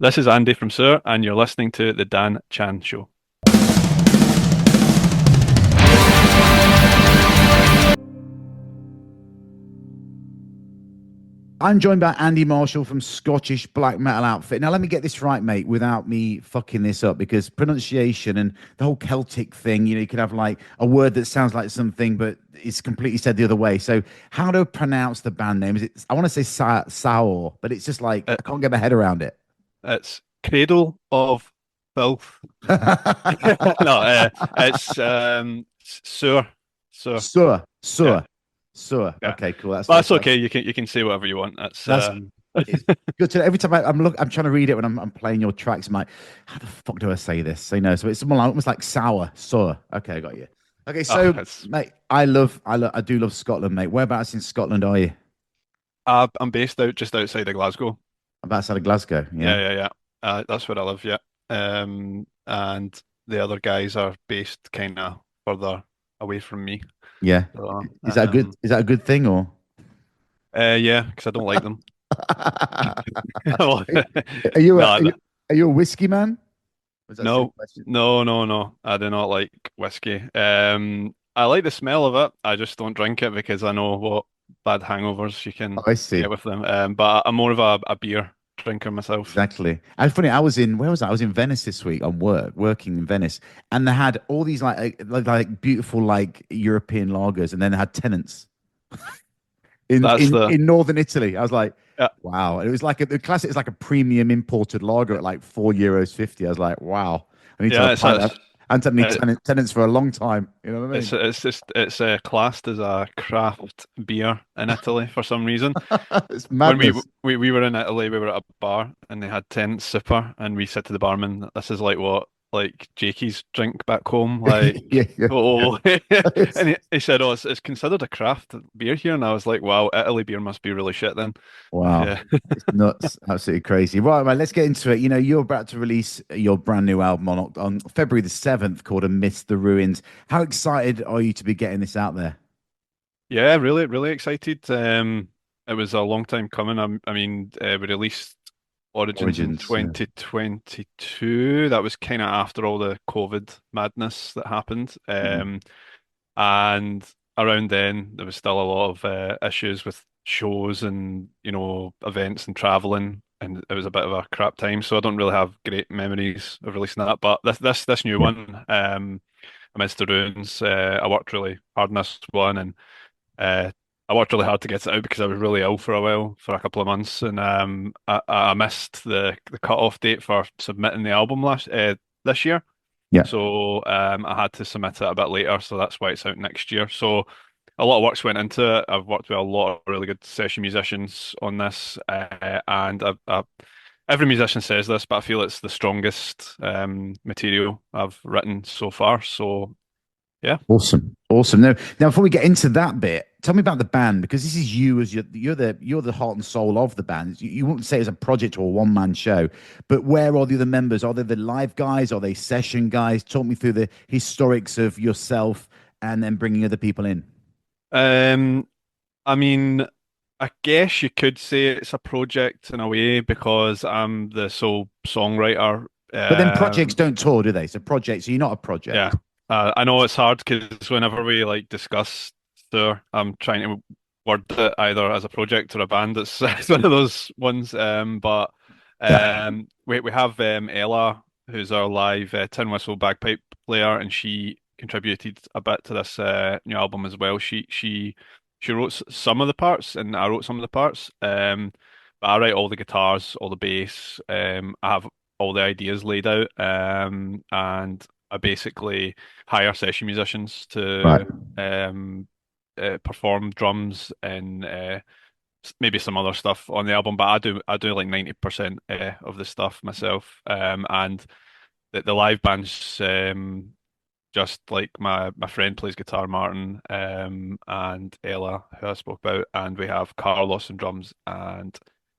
This is Andy from Saor, and you're listening to The Dan Chan Show. I'm joined by Andy Marshall from Scottish black metal outfit. Now, let me get this right, mate, without me fucking this up, because pronunciation and the whole Celtic thing, you could have like a word that sounds like something, but it's completely said the other way. So, how to pronounce the band name? Is it? I want to say Saor, but it's just like It, I can't get my head around it. it's Cradle of Filth. No, it's Saor. Saor. Sur, Yeah, sur, sur. yeah. Okay, cool. But that's okay. You can say whatever you want. That's it's good to know. Every time I'm trying to read it when I'm playing your tracks. I'm like, how the fuck do I say this? So so it's more almost like sour, sour. Okay, I got you. Okay, oh, so mate, I do love Scotland, mate. Whereabouts in Scotland are you? I'm based out just outside of Glasgow. I'm outside of Glasgow. Yeah, Yeah, yeah, yeah. That's where I live. Yeah. And the other guys are based kind of further away from me. yeah. So, Is that a good? Is that a good thing or? yeah, because I don't like them. Are you a No, are you a whiskey man? Was that a silly no, question? no, no, no. I do not like whiskey. I like the smell of it. I just don't drink it because I know what bad hangovers you Oh, can I get see. with them. But I'm more of a beer drinker myself. Exactly. And funny, I was in where was I? I was in Venice this week on working in Venice, and they had all these like beautiful like European lagers, and then they had tenants in That's in the in northern Italy. I was like, yeah, wow. And it was like the classic is like a premium imported lager at like €4.50. I was like, wow. I need to have yeah. a pint. I haven't had any Uh, tenants for a long time. You know what I mean? it's just it's classed as a craft beer in Italy for some reason. It's When madness. we were in Italy, we were at a bar and they had tenant super, and we said to the barman, "This is like what like Jakey's drink back home." Like, Yeah, yeah. oh, It's, and he said, "Oh, it's considered a craft beer here," and I was like, "Wow, Italy beer must be really shit then." wow. Yeah, It's nuts. Absolutely crazy. Right, man, let's get into it. You're about to release your brand new album on February the 7th called Amidst The Ruins. How excited are you to be getting this out there? yeah, really, really excited. It was a long time coming. I mean, we released Origins in Origins. Yeah. 2022. That was kind of after all the COVID madness that happened. Mm. And around then, there was still a lot of issues with shows and events and traveling, and it was a bit of a crap time. So I don't really have great memories of releasing that. But this new Yeah. one, Amidst The Ruins, I worked really hard on this one, and uh, I worked really hard to get it out because I was really ill for a while, for a couple of months, and I missed the cut-off date for submitting the album this year. Yeah. So I had to submit it a bit later, so that's why it's out next year. So a lot of work's went into it. I've worked with a lot of really good session musicians on this, and every musician says this, but I feel it's the strongest material I've written so far. So yeah. Awesome. Awesome. Now, before we get into that bit, tell me about the band because this is you as you're the heart and soul of the band. You wouldn't say it's a project or a one-man show, but where are the other members? Are they the live guys? Are they session guys? Talk me through the historics of yourself and then bringing other people in. Um, I mean, I guess you could say it's a project in a way because I'm the sole songwriter. But then projects Um, don't tour, do they? So projects, so you're not a yeah, project. I know it's hard because whenever we like discuss tour, I'm trying to word it either as a project or a band. It's, it's one of those ones. But we have Ella, who's our live tin whistle bagpipe player, and she contributed a bit to this new album as well. She wrote some of the parts, and I wrote some of the parts. But I write all the guitars, all the bass. I have all the ideas laid out, and I basically hire session musicians Right. to perform drums and maybe some other stuff on the album. But I do like 90% of the stuff myself. And the live band's just like my friend plays guitar, Martin, and Ella, who I spoke about, and we have Carlos on drums and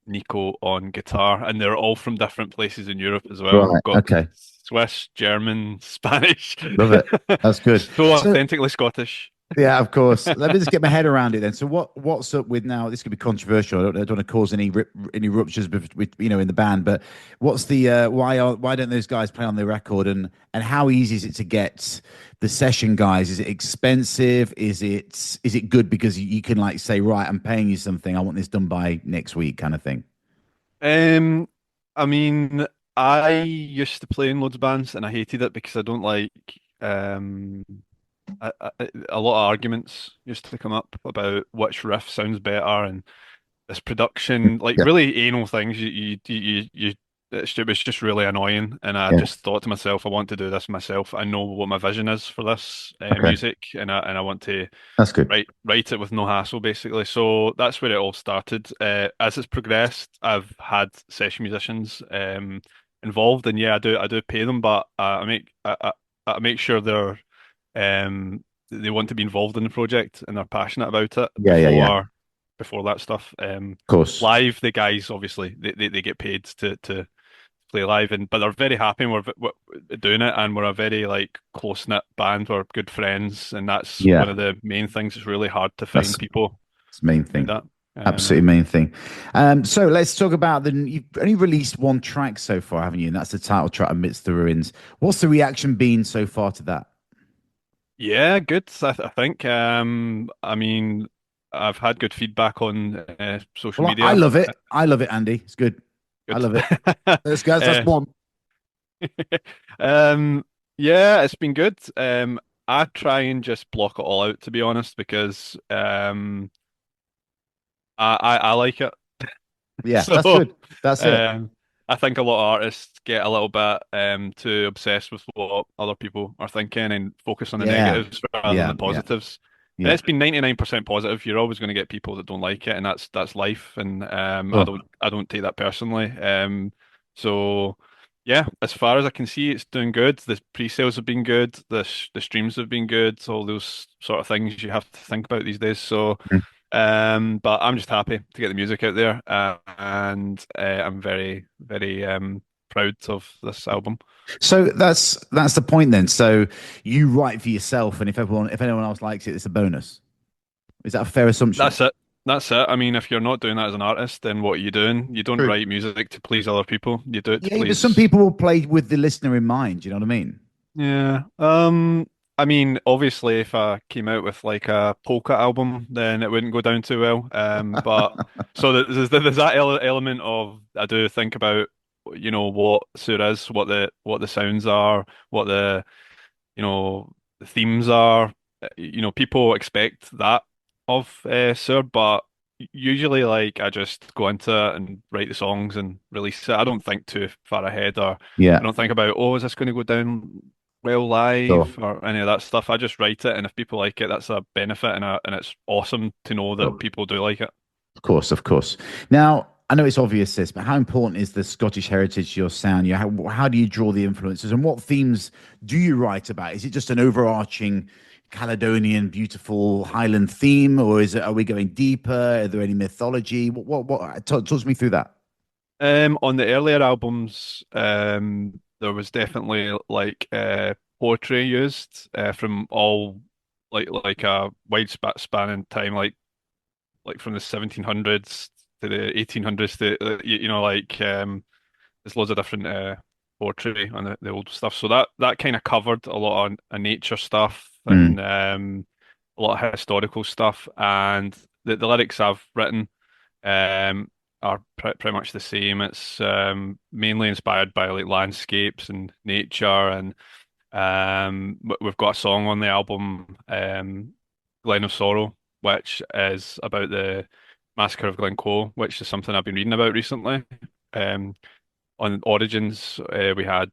Nico on guitar, and they're all from different places in Europe as well. Right. We've got Okay. Swiss, German, Spanish, Love it. That's good. so So authentically Scottish. Yeah, of course. Let me just get my head around it then. So what's up with now? This could be controversial. I don't want to cause any ruptures with in the band. But what's the why don't those guys play on the record and how easy is it to get the session guys? Is it expensive? Is it good because you can like say right, I'm paying you something. I want this done by next week, kind of thing. Um, I mean, I used to play in loads of bands and I hated it because I don't like a lot of arguments used to come up about which riff sounds better and this production, like Yeah, really anal things. It was just really annoying, and I yeah. just thought to myself, I want to do this myself. I know what my vision is for this Okay, music, and I want to that's good. write it with no hassle, basically. So that's where it all started. As it's progressed, I've had session musicians involved, and yeah, I do pay them, but I make sure they want to be involved in the project and they're passionate about it Yeah, yeah, yeah. Of before that stuff. course. Live, the guys obviously they get paid to play live, and but they're very happy and we're doing it, and we're a very like close knit band. We're good friends, and that's one Yeah, of the main things. It's really hard to that's find people the main like thing. that. Absolutely Um, main thing. So let's talk about you've only released one track so far, haven't you? And that's the title track, Amidst the Ruins. What's the reaction been so far to that? yeah, good. I think. I mean, I've had good feedback on social Well, I media. love it. I love it, Andy. It's good. I Good. love it. Let's guys, that's Uh, one. Um, yeah, it's been good. I try and just block it all out, to be honest, because I like it. Yeah, that's So good. That's it. um, I think a lot of artists get a little bit too obsessed with what other people are thinking and focus on the Yeah, negatives rather than yeah, the yeah, positives. And yeah. it's been 99% positive. You're always going to get people that don't like it, and that's life. And Sure. I don't take that personally. So yeah, as far as I can see, it's doing good. The pre-sales have been good. The streams have been good. All those sort of things you have to think about these days. So. But I'm just happy to get the music out there, and I'm very, very proud of this album. So that's the point then. So you write for yourself, and if anyone else likes it, it's a bonus. Is that a fair assumption? That's it. That's it. I mean, if you're not doing that as an artist, then what are you doing? You don't True. write music to please other people. You do it to Yeah, but some please. people will play with the listener in mind. You know what I mean? Yeah. I mean, obviously, if I came out with like a polka album, then it wouldn't go down too well. But so there's that element of I do think about, what Sur is, what the sounds are, what the themes are. People expect that of Sur, but usually like I just go into it and write the songs and release it. I don't think too far ahead, or I Yeah. don't think about, oh, is this going to go down well live Sure. or any of that stuff. I just write it, and if people like it, that's a benefit, and it's awesome to know that Sure. people do like it. Of course, of course. Now, I know it's obvious this, but how important is the Scottish heritage to your sound? How do you draw the influences and what themes do you write about? Is it just an overarching Caledonian, beautiful Highland theme, or are we going deeper? Are there any mythology? Talk to me through that. On the earlier albums, there was definitely like poetry used from all like a span in time, like from the 1700s to the 1800s to like there's loads of different poetry on the old stuff. So that kind of covered a lot on nature stuff Mm, and a lot of historical stuff, and the lyrics I've written are pretty much the same. It's mainly inspired by like landscapes and nature, and we've got a song on the album, Glen of Sorrow, which is about the massacre of Glencoe, which is something I've been reading about recently. Um, on Origins, we had,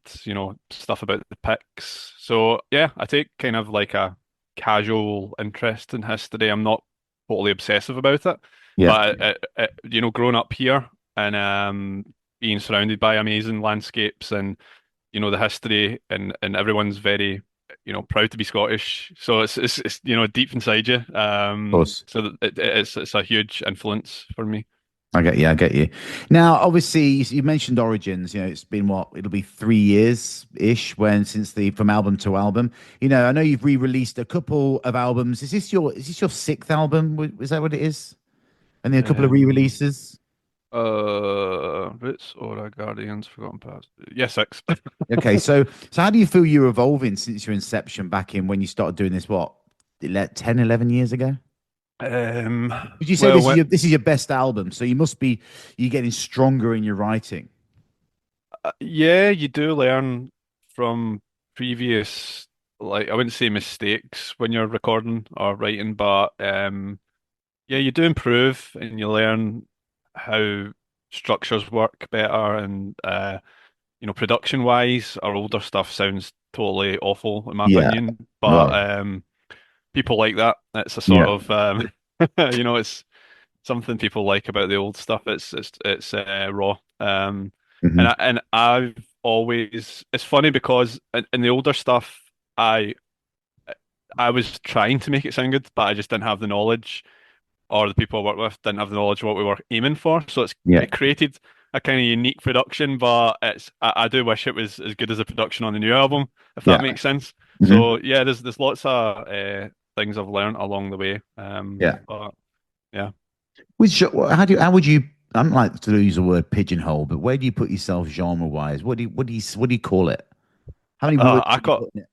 stuff about the Picts. So yeah, I take kind of like a casual interest in history. I'm not totally obsessive about it, yeah, but growing up here and being surrounded by amazing landscapes and the history, and everyone's very proud to be Scottish. So it's deep inside you. of course. So that it's a huge influence for me. I get you. I get you. Now, obviously, you mentioned Origins. It's been what? It'll be 3 years ish when since the from album to album. I know you've re-released a couple of albums. Is this your sixth album? Is that what it is? And then a couple of Um, re-releases. Roots or Guardians, Forgotten Past. Yes, six. Okay, so how do you feel you're evolving since your inception back in when you started doing this? What, 10, 11 years ago? Um, Would you say well, this is your best album? So you getting stronger in your writing. yeah, you do learn from previous, like I wouldn't say mistakes when you're recording or writing, but yeah, you do improve and you learn how structures work better and production wise, our older stuff sounds totally awful in my Yeah. opinion, but Right. people like that. It's a sort Yeah. of it's something people like about the old stuff. It's raw. Hmm. And I've always it's funny because in the older stuff I I was trying to make it sound good, but I just didn't have the knowledge, or the people I worked with didn't have the knowledge of what we were aiming for. So Yeah. it created a kind of unique production, but I do wish it was as good as the production on the new album, if that Yeah. makes sense. Hmm. So yeah, there's lots of things I've learned along the way. Yeah. But yeah. How would you? I don't like to use the word pigeonhole, but where do you put yourself genre wise? What do you call it? How many Uh, words I would you call put in it?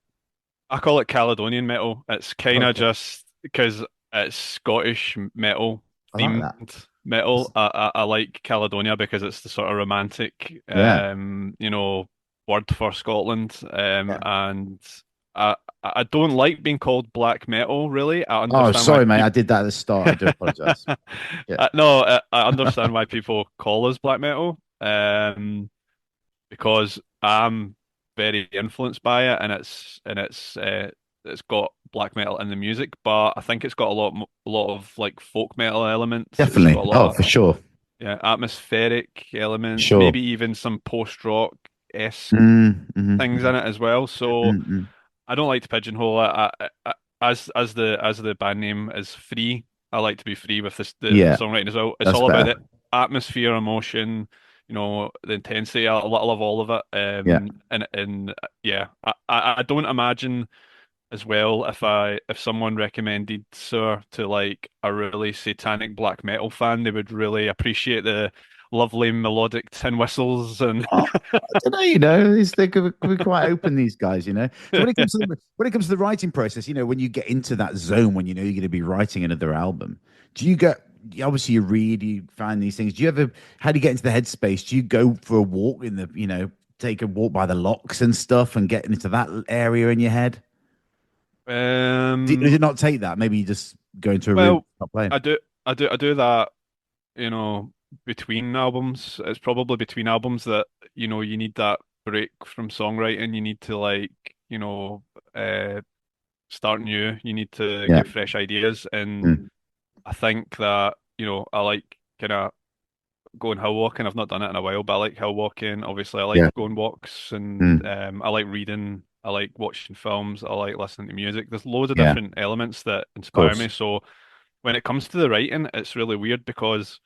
I call it Caledonian metal. It's kind of Okay, just because it's Scottish metal I like themed that. metal. That's- I like Caledonia because it's the sort of romantic, Yeah. word for Scotland. Yeah. And I don't like being called black metal. Really, I Oh, understand why sorry, mate. I people. did that at the start. I do apologize. Yeah. No, I understand why people call us black metal. Because I'm very influenced by it, and it's got black metal in the music, but I think it's got a lot of like folk metal elements. It's Definitely. got a lot Oh, of for sure. atmospheric elements, Sure. maybe even some post-rock esque things Mm-hmm. in it as well. So Mm-hmm. I don't like to pigeonhole it. As the band name is free, I like to be free with the Yeah, songwriting as well. It's that's all about better. the atmosphere, emotion, the intensity. I love all of it. Yeah. And yeah, I don't imagine as well if someone recommended Sir to like a really satanic black metal fan, they would really appreciate the lovely melodic tin whistles and Oh, I don't know, they could be quite open, these guys, So when it comes to the writing process, when you get into that zone when you know you're going to be writing another album, do you get obviously you read, you find these things. Do you ever how do you get into the headspace? Do you go for a walk take a walk by the locks and stuff and get into that area in your head? Did um it not take that? Maybe you just go into a room and well, stop playing. I do that, you know, between albums. It's probably between albums that, you need that break from songwriting. You need to like, uh, start new. You need to Yeah. get fresh ideas. And Mm. I think that, I like kind of going hill walking. I've not done it in a while, but I like hill walking. Obviously, I Yeah. like going walks and Mm. I like reading. I like watching films. I like listening to music. There's loads of Yeah. different elements that Of inspire me. course. So when it comes to the writing, it's really weird because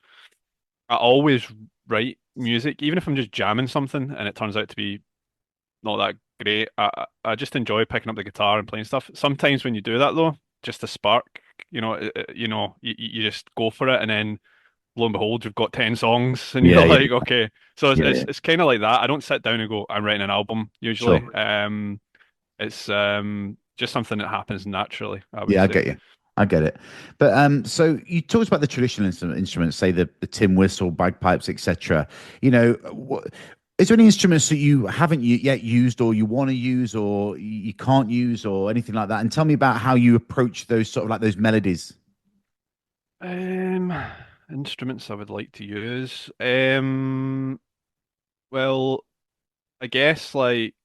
I always write music, even if I'm just jamming something and it turns out to be not that great. I just enjoy picking up the guitar and playing stuff. Sometimes when you do that though, just a spark, you just go for it, and then lo and behold, you've got 10 songs, and Yeah. you're Yeah. like, okay. So it's Yeah. it's, Yeah. it's kind of like that. I don't sit down and go, I'm writing an album Sure. usually. It's just something that happens naturally, I would Yeah, I say. get you. I get it. But so you talked about the traditional instruments, say the tin whistle, bagpipes, etc. Is there any instruments that you haven't yet used, or you want to use, or you can't use, or anything like that? And tell me about how you approach those sort of like those melodies. Um, Instruments I would like to use. Well, I guess like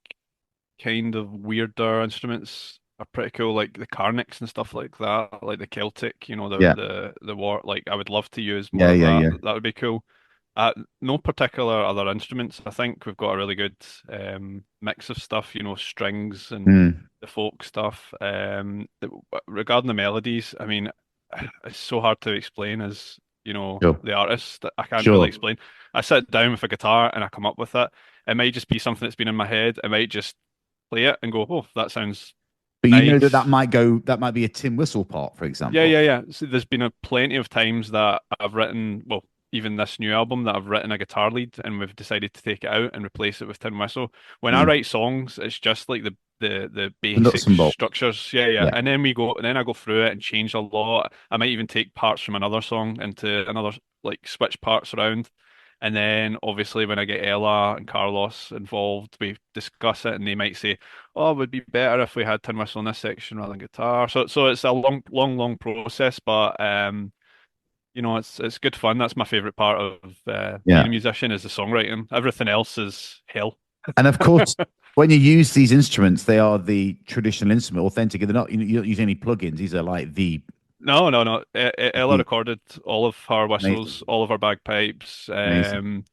kind of weirder instruments are pretty cool, like the Carnicks and stuff like that, like the Celtic, the Yeah, the war. Like I would love to use more yeah, of yeah, that. yeah. That would be cool. No particular other instruments. I think we've got a really good mix of stuff, strings and Mm, the folk stuff. Regarding the melodies, I mean, it's so hard to explain as Sure. the artist. I can't really Sure. explain. I sit down with a guitar and I come up with it. It might just be something that's been in my head. I might just play it and go, oh, that sounds But you know that nice. that might be a tin whistle part, for Yeah, example. yeah, yeah. So there's been a plenty of times that I've written, well, even this new album that I've written a guitar lead and we've decided to take it out and replace it with tin whistle. When I Mm. write songs, it's just like the The nuts basic and bolts. structures. Yeah, yeah. Yeah. And then I go through it and change a lot. I might even take parts from another song into another, like switch parts around. And then obviously when I get Ella and Carlos involved, we discuss it and they might say, oh, it would be better if we had tin whistle in this section rather than guitar. So it's a long process, but it's good fun. That's my favorite part of being Yeah. a musician is the songwriting. Everything else is hell. And of course, when you use these instruments, they are the traditional instrument, authentic. They're not, you don't use any plugins. These are like No, no, no. Ella the recorded all of her amazing, whistles, all of her bagpipes. amazing,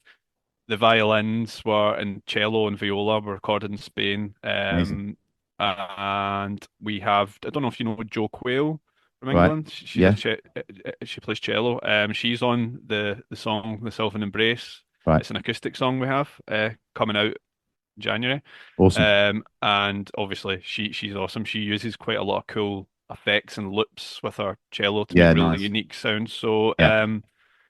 The violins were and cello and viola were recorded in Spain. amazing. And we have, I don't know if you know Joe Quayle from Right. England. Yeah. She plays cello. She's on the song The Sylvan Embrace. Right. It's an acoustic song we have coming out in January. Awesome. And obviously she's awesome. She uses quite a lot of cool effects and loops with her cello to make Yeah. really Nice. unique sounds. So Yeah.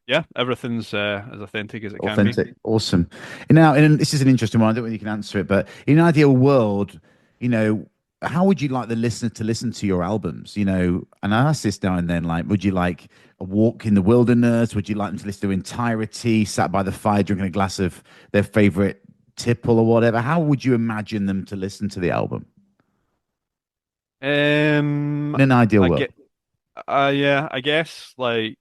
yeah, everything's as authentic as it can be. Authentic. Awesome. And now, and this is an interesting one. I don't know if you can answer it, but in an ideal world, you know, how would you like the listener to listen to your albums? And I ask this now and then, like, would you like a walk in the wilderness? Would you like them to listen to entirety, sat by the fire, drinking a glass of their favorite tipple or whatever? How would you imagine them to listen to the album Um, in an ideal I world? get, yeah, I guess like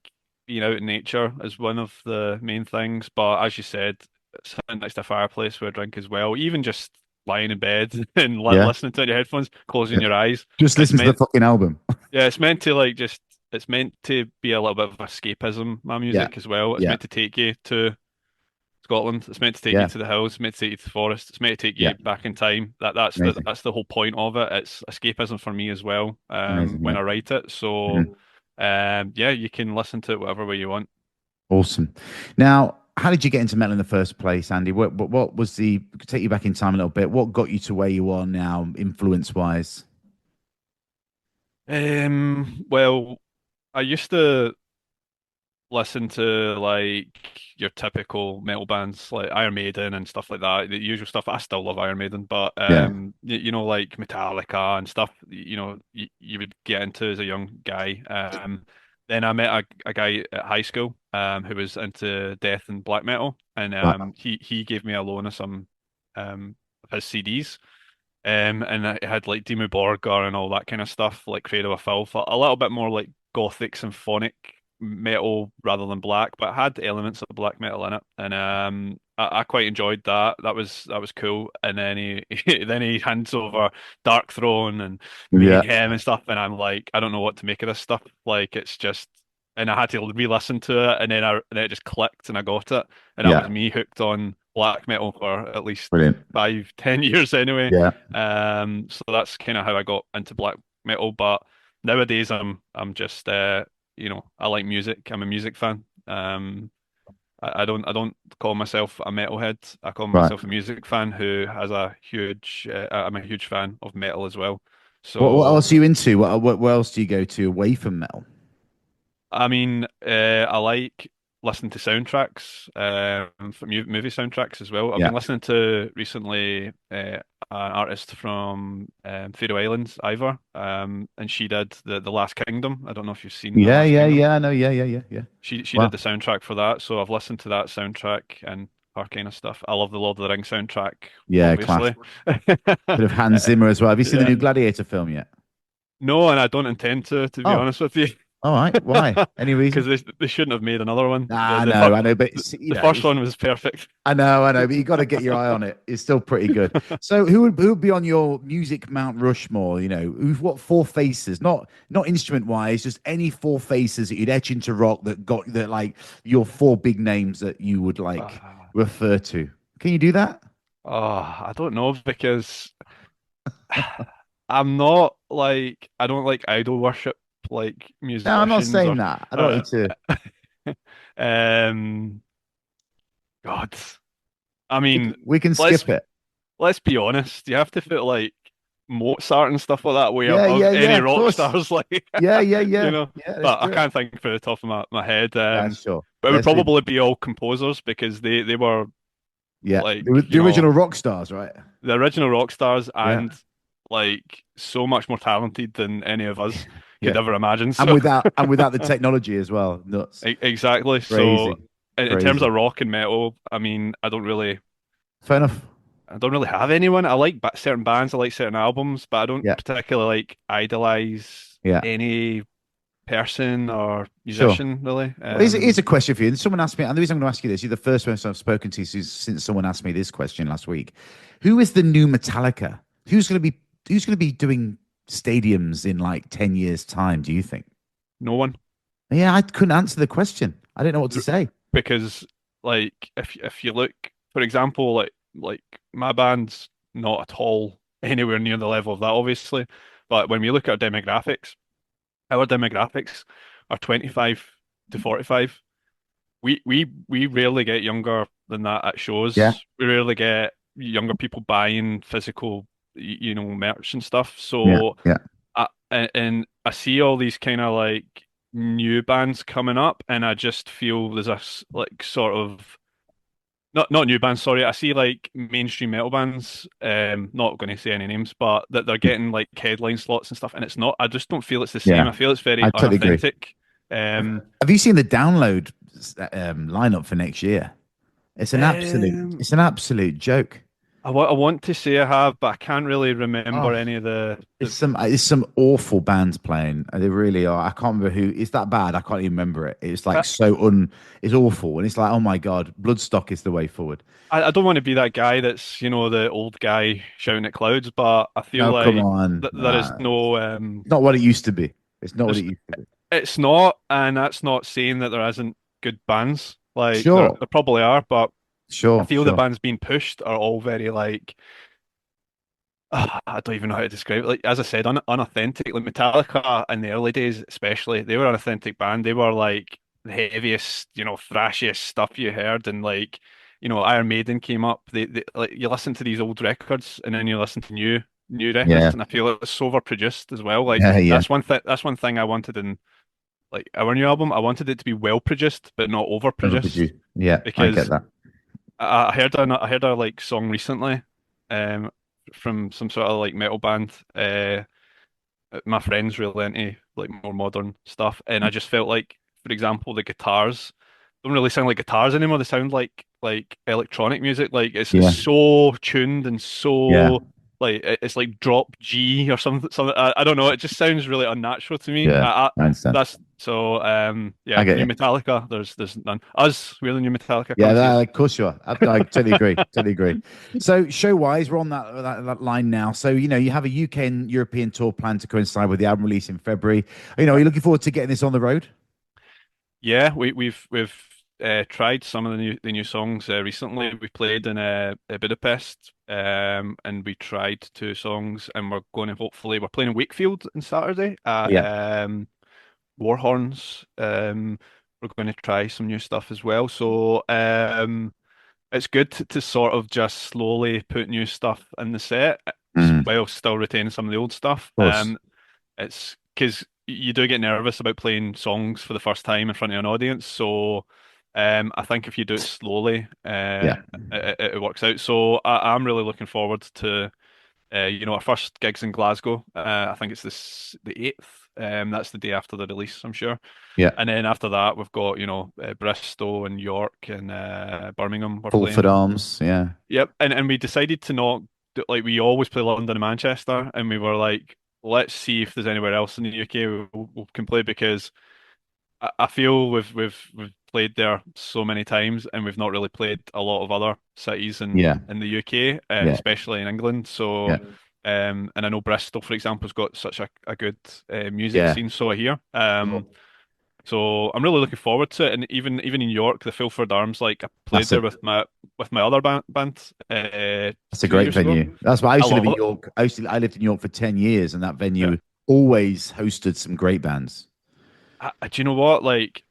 being out in nature is one of the main things. But as you said, sitting next to a fireplace with a drink as well, even just lying in bed and Yeah. listening to it in your headphones, closing Yeah. your eyes. Just It's listen to the meant, fucking album. yeah, it's meant to like just, it's meant to be a little bit of escapism, my Yeah. music as well. It's Yeah. meant to take you to Scotland. It's meant to take you Yeah. to the hills. It's meant to take you to the forest. It's meant to take Yeah. you back in time. That's the Amazing. that's the whole point of it. It's escapism for me as well. Amazing. When Yeah. I write it. So, Mhm. yeah, you can listen to it whatever way you want. Awesome. Now, how did you get into metal in the first place, Andy? What was the take you back in time a little bit? What got you to where you are now, influence wise? Well, I used to listen to like your typical metal bands like Iron Maiden and stuff like that, the usual stuff. I still love Iron Maiden, but Yeah. like Metallica and stuff, you would get into as a young guy. Then I met a guy at high school who was into death and black metal, and Right. he gave me a loan of some of his CDs. And it had like Dimmu Borgir and all that kind of stuff, like Cradle of Filth, a little bit more like gothic symphonic metal rather than black, but it had elements of black metal in it. And I quite enjoyed that. That was cool. And then he then he hands over Dark Throne and Yeah. Mayhem and stuff, and I'm like, I don't know what to make of this stuff. Like it's just, and I had to re-listen to it, and then it just clicked, and I got it, and that was Yeah. me hooked on black metal for at least Brilliant. 5, 10 years anyway. Yeah. So that's kind of how I got into black metal. But nowadays I'm just I like music. I'm a music fan. I don't call myself a metalhead. I call Right. myself a music fan who has a huge. I'm a huge fan of metal as well. What So else are you into? What else do you go to away from metal? I mean, I like listening to soundtracks, for movie soundtracks as well. I've Yeah. been listening to recently an artist from Faroe Islands, Ivor, and she did the Last Kingdom. I don't know if you've seen the Yeah. Last Yeah. Kingdom. Yeah. I know. Yeah. Yeah. Yeah. Yeah. She did Wow. the soundtrack for that, so I've listened to that soundtrack and her kind of stuff. I love the Lord of the Rings soundtrack, Yeah. Class. obviously. Bit of Hans Zimmer as well. Have you seen the Yeah. new Gladiator film yet? No, and I don't intend to be Oh, honest with you. all right. Why? Any reason? Because they shouldn't have made another one. Ah, no, I know, but The, it's, the first one was perfect. I know, but you got to get your eye on it. It's still pretty good. So, who would be on your music Mount Rushmore? Who've what four faces? Not instrument wise, just any four faces that you'd etch into rock that got that like your four big names that you would like Uh, refer to. Can you do that? I don't know because I'm not like I don't like idol worship like No, I'm not musicians saying or that. I don't want uh, you to. Um, God, I mean, We can let's skip it. let's be honest. You have to put like Mozart and stuff like that way Yeah, above yeah, yeah, any of rock course. stars, like Yeah, yeah, you yeah. know. Yeah, let's But I do it. can't think for the top of my head. Yeah, sure. But it would Let's do probably be all composers because they were yeah. like, The original rock stars, right? the original rock stars Yeah. and like so much more talented than any of us could Yeah. ever imagine. And So without the technology as well. Nuts. exactly. So Crazy. in terms Crazy. of rock and metal, I mean, Fair enough. I don't really have anyone. I like certain bands, I like certain albums, but I don't Yeah. particularly like idolize Yeah. any person or Sure. musician really. Well, here's a question for you. And someone asked me, and the reason I'm going to ask you this, you're the first person I've spoken to since someone asked me this question last week. Who is the new Metallica? Who's going to be doing stadiums in like 10 years' time, do you think? No one. Yeah, I couldn't answer the question. I didn't know what to say. Because like if you look, for example, like my band's not at all anywhere near the level of that, obviously. But when we look at our demographics are 25 to 45. We rarely get younger than that at Yeah. shows. We rarely get younger people buying physical, merch and stuff. Yeah. So Yeah. and I see all these kind of like new bands coming up, and I just feel there's like sort of not new bands, sorry. I see like mainstream metal bands, not going to say any names, but that they're getting like headline slots and stuff, and it's not. I just don't feel it's the same. Yeah. I feel it's very I totally agree. unauthentic. Um, Have you seen the download lineup for next year? um, It's an absolute joke. I want to say I have, but I can't really remember Oh, any of the. it's some awful bands playing. They really are. I can't remember who. It's that bad. I can't even remember it. It's like it's awful, and it's like, oh my God, Bloodstock is the way forward. I don't want to be that guy that's, the old guy shouting at clouds, but I feel No, come like on. th there is no, It's not what it used to be. It's not what there's, it used to be. it's not, and that's not saying that there isn't good bands. Like Sure, there probably are, but I sure, feel the sure. bands being pushed are all very like, I don't even know how to describe it. Like as I said, unauthentic. Like Metallica in the early days, especially, they were an authentic band. They were like the heaviest, thrashiest stuff you heard, and like, Iron Maiden came up. They like you listen to these old records, and then you listen to new records, Yeah, and I feel it's so overproduced as well. Like yeah, yeah. that's one thing I wanted in like our new album. I wanted it to be well produced, but not overproduced, Overproduced. Yeah, I get because that. I heard a like song recently, um, from some sort of like metal band. My friend's really into like more modern stuff, and I just felt like, for example, the guitars don't really sound like guitars anymore. They sound like electronic music. Like it's Yeah, so tuned and yeah, so like it's like drop G or something. Something I don't know. It just sounds really unnatural to me. yeah. I understand. That's so I yeah. get New you. Metallica. There's none. Us, we're the new Metallica. Come Yeah, and see us. of course you are. I totally agree. Totally agree. So, show wise, we're on that line now. So, you have a UK and European tour planned to coincide with the album release in February. Are you looking forward to getting this on the road? Yeah, we've tried some of the new songs recently. We played in Budapest, and we tried two songs, and we're playing in Wakefield on Saturday at Yeah. Warhorns. We're going to try some new stuff as well. So it's good to sort of just slowly put new stuff in the set, Mm, while still retaining some of the old stuff. of course. It's because you do get nervous about playing songs for the first time in front of an audience. So I think if you do it slowly, Yeah. it works out. So I'm really looking forward to our first gigs in Glasgow. I think it's the 8th. That's the day after the release, I'm sure. Yeah. And then after that, we've got Bristol and York and Birmingham. We're Fulford playing. Arms. Yeah. Yep, and we decided to not like we always play London and Manchester, and we were like, let's see if there's anywhere else in the UK we can play, because I feel we've played there so many times, and we've not really played a lot of other cities Yeah. in the UK, Yeah. especially in England. So, Yeah. and I know Bristol, for example, has got such a good music Yeah. scene. So here, so I'm really looking forward to it, and even in York, the Fulford Arms, like I played That's a there with my other band that's a two great years ago. venue. That's why I I used to live love in it. York. I lived in York for 10 years, and that Yeah. venue always hosted some great bands. Do you know what? Like,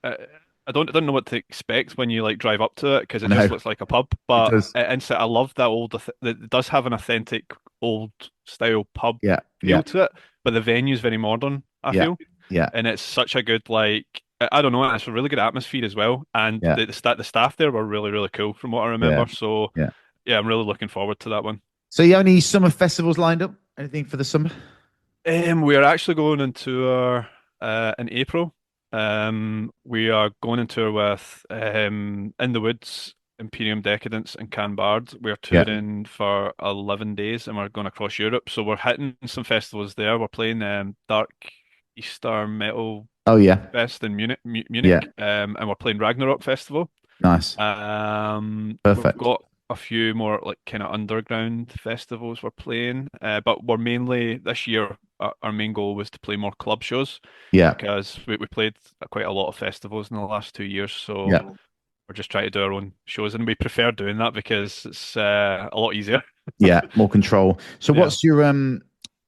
I don't know what to expect when you like drive up to it because I it just know looks like a pub. it But does. inside, I love that it does have an authentic old style pub Yeah, yeah, feel to it, but the venue's very modern, I yeah, feel, yeah, and it's such a good like I don't know, it's a really good atmosphere as well, and yeah, the staff there were really really cool from what I yeah, remember. So yeah. yeah, I'm really looking forward to that one. So you have any summer festivals lined up? Anything for the summer? We are actually going on tour in April. We are going on tour with In the Woods, Imperium Decadence, and Can Bard. We're Yeah. touring for 11 days and we're going across Europe. So we're hitting some festivals there. We're playing Dark Easter Metal Oh yeah. Fest in Yeah. Munich, and we're playing Ragnarok Festival. Nice. We've Perfect. got a few more like kind of underground festivals we're playing, but we're mainly this year. Our main goal was to play more club shows Yeah. because we played quite a lot of festivals in the last 2 years. So Yeah. we're just trying to do our own shows, and we prefer doing that because it's a lot easier. Yeah. More control. So Yeah. what's your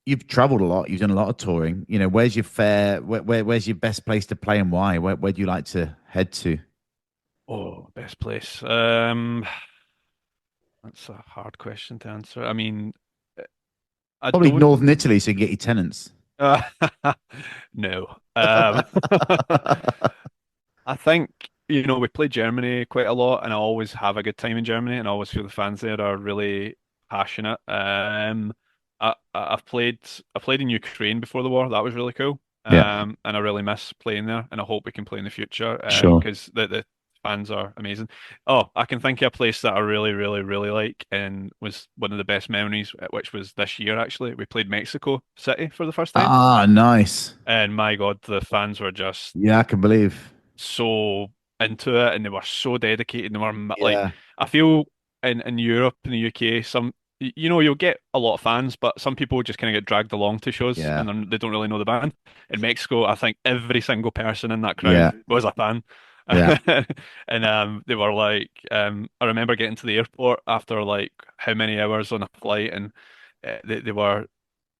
you've traveled a lot, you've done a lot of touring. Where's your where's your best place to play and why? Where do you like to head to? Oh, best place. That's a hard question to answer. I mean, I Probably don't. northern Italy so you can get your tenants. Uh, no. I think, we play Germany quite a lot, and I always have a good time in Germany, and I always feel the fans there are really passionate. I've played in Ukraine before the war. That was really cool. Yeah. And I really miss playing there, and I hope we can play in the future. Sure. Because the fans are amazing. Oh, I can think of a place that I really, really, really like, and was one of the best memories, which was this year actually. We played Mexico City for the first time, Ah, nice. and my God, the fans were just Yeah, I can believe. so into it and they were so dedicated. They were like, Yeah. I feel in Europe and the UK, you'll get a lot of fans, but some people just kind of get dragged along to shows Yeah. and they don't really know the band. In Mexico, I think every single person in that crowd Yeah. was a fan. Yeah. And they were like, I remember getting to the airport after like how many hours on a flight, and they were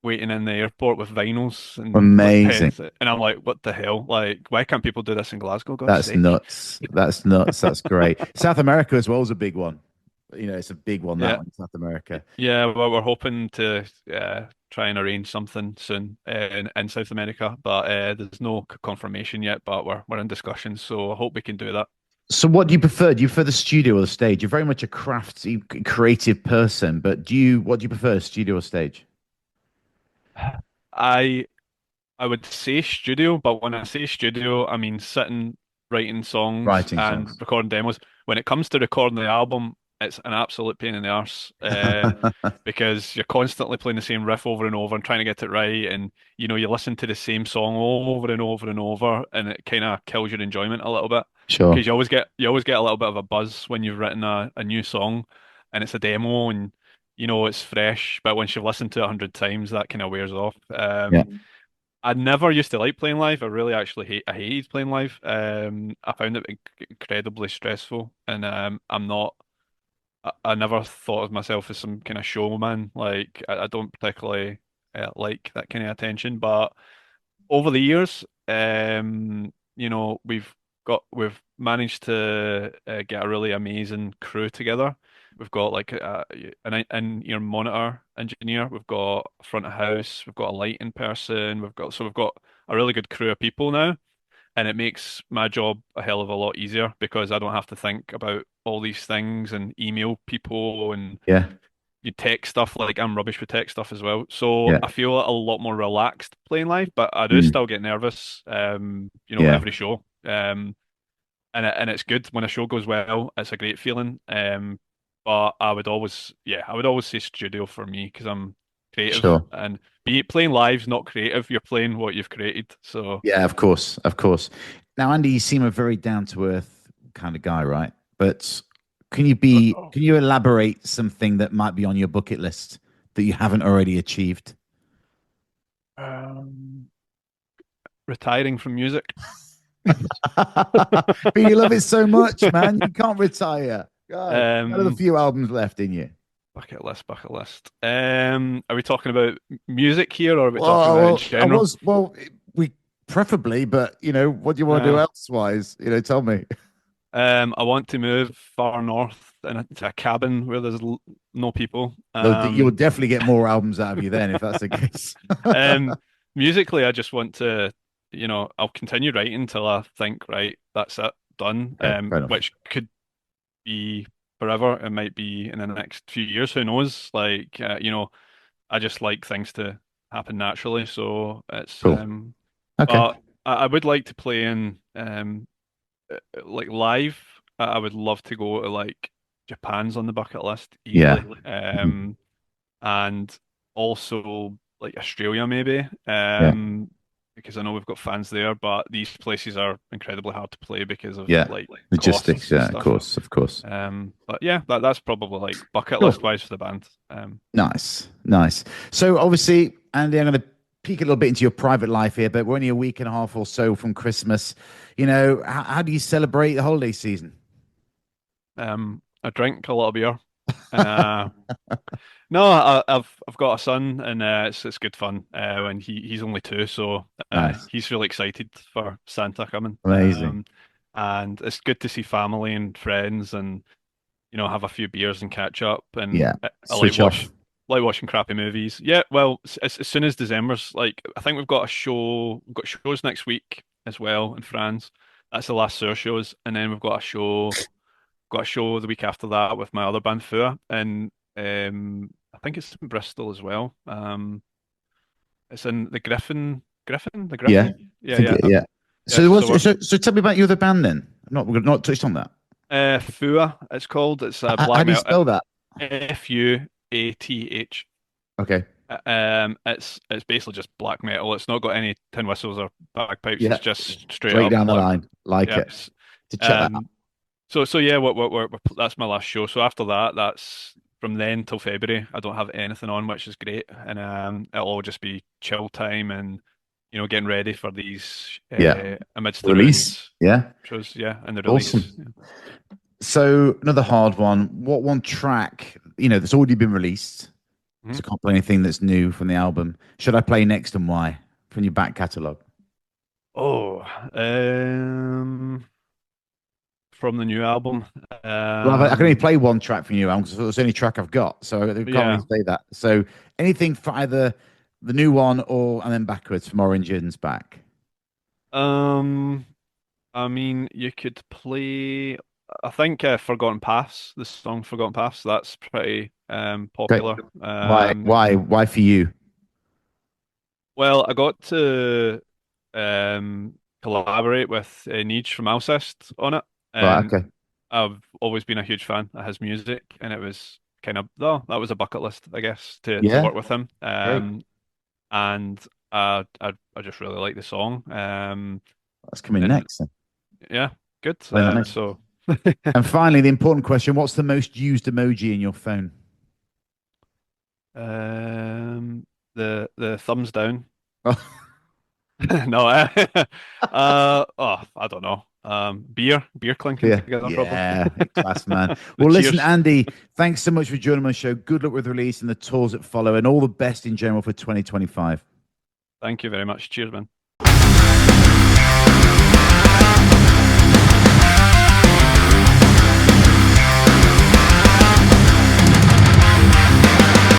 waiting in the airport with vinyls and like Amazing. pens, and I'm like, what the hell? Like, why can't people do this in Glasgow? God's That's sake. nuts. That's nuts. That's great. South America as well is a big one. It's a big one, that Yeah, one, South America. yeah. Well, we're hoping to try and arrange something soon in South America, but there's no confirmation yet. But we're in discussions, so I hope we can do that. So what do you prefer? Do you prefer the studio or the stage? You're very much a crafty, creative person, but what do you prefer, studio or stage? I I would say studio, but when I say studio, I mean sitting, writing songs Writing and songs. recording demos. When it comes to recording the album, it's an absolute pain in the arse, because you're constantly playing the same riff over and over and trying to get it right. And, you listen to the same song over and over and over, and it kind of kills your enjoyment a little bit Sure. because you always get a little bit of a buzz when you've written a new song and it's a demo and, it's fresh. But once you've listened to it 100 times, that kind of wears off. Yeah. I never used to like playing live. I really actually I hated playing live. I found it incredibly stressful, and I'm not. I never thought of myself as some kind of showman. Like I don't particularly like that kind of attention. But over the years, we've managed to get a really amazing crew together. We've got like an in-ear monitor engineer. We've got a front of house. We've got a lighting person. We've got a really good crew of people now, and it makes my job a hell of a lot easier because I don't have to think about all these things and email people and Yeah. you tech stuff. Like I'm rubbish with tech stuff as well. So Yeah. I feel a lot more relaxed playing live, but I do Mm. still get nervous, Yeah. every show. And it's good when a show goes well. It's a great feeling. But I would always say studio for me because I'm creative Sure. and playing live's not creative. You're playing what you've created. So Yeah, of course. Of course. Now, Andy, you seem a very down to earth kind of guy, right? But can you elaborate something that might be on your bucket list that you haven't already achieved? um, retiring from music. But you love it so much, man. You can't retire. God, you have a Um, few albums left in you. bucket list, bucket list. Are we talking about music here, or are we talking about in Well, I general? was, well, we preferably, but what do you want to do Uh, elsewise? Tell me. I want to move far north to a cabin where there's no people. You'll definitely get more albums out of you then if that's the case. Um, musically, I just want to, I'll continue writing until I think, right, that's it, done. Okay, fair enough. Which could be forever. It might be in the next few years. Who knows? Like, I just like things to happen naturally. So it's, Cool. Okay. but I would like to play in, like live. I would love to go to like Japan's on the bucket list Yeah. easily. Mhm. And also like Australia maybe. Yeah. Because I know we've got fans there, but these places are incredibly hard to play because of Yeah. like Logistics. costs and Yeah, of stuff. course. Of course. But yeah, that's probably like bucket list Cool. wise for the band. Nice. Nice. So obviously, Andy, I'm going to peek a little bit into your private life here, but we're only a week and a half or so from Christmas. How do you celebrate the holiday season? I drink a lot of beer. Uh, no, I've got a son, and it's good fun. And he's only 2, so Nice. he's really excited for Santa coming. Amazing. And it's good to see family and friends, and have a few beers and catch up. And Yeah. I Switch off. like watching crappy movies. Yeah, well, as soon as December's like, I think we've got a show. We've got shows next week as well in France. That's the last Saor shows, and then we've got a show the week after that with my other band Fua, and I think it's in Bristol as well. It's in the the Yeah. Griffin. I Yeah, think yeah, it, yeah. yeah. So So we're so tell me about your other band then. We've not touched on that. Fua. It's called. It's How black do you metal. spell that? Fuath. Okay. It's basically just black metal. It's not got any tin whistles or bagpipes. Yeah. It's just straight Straight up down the black. line. Like Yeah. it. To check that out. So yeah, that's my last show. So after that, that's from then till February. I don't have anything on, which is great, and it'll all just be chill time and getting ready for these Yeah. Amidst the Release. Ruins Yeah. shows. Yeah, and the release. Awesome. Yeah. So another hard one. What one track, that's already been released? Mhm. So I can't play anything that's new from the album. Should I play next and why from your back catalogue? Oh, from the new album. Well, I can only Um, play one track from your album because it's the only track I've got. So I can't really yeah. say that. So anything for either the new one or and then backwards from Origins back. Um, I mean, you could play. I think Forgotten Paths, the song Forgotten Paths, that's pretty Okay. popular. Why for you? Well, I got to collaborate with Neej from Alcest on it, Right. and Okay. I've always been a huge fan of his music, and it was kind of, oh, that was a bucket list, I guess, to Yeah. work with him. Great. And I just really like the song. That's coming And next then. yeah, good. Playing that next. So And finally, the important question: what's the most used emoji in your phone? um, the thumbs down. Oh, No, I don't know. Beer clinking yeah, together, probably. yeah, class man. The Well, listen, cheers. Andy, thanks so much for joining my show. Good luck with the release and the tours that follow, and all the best in general for 2025. Thank you very much. Cheers, man.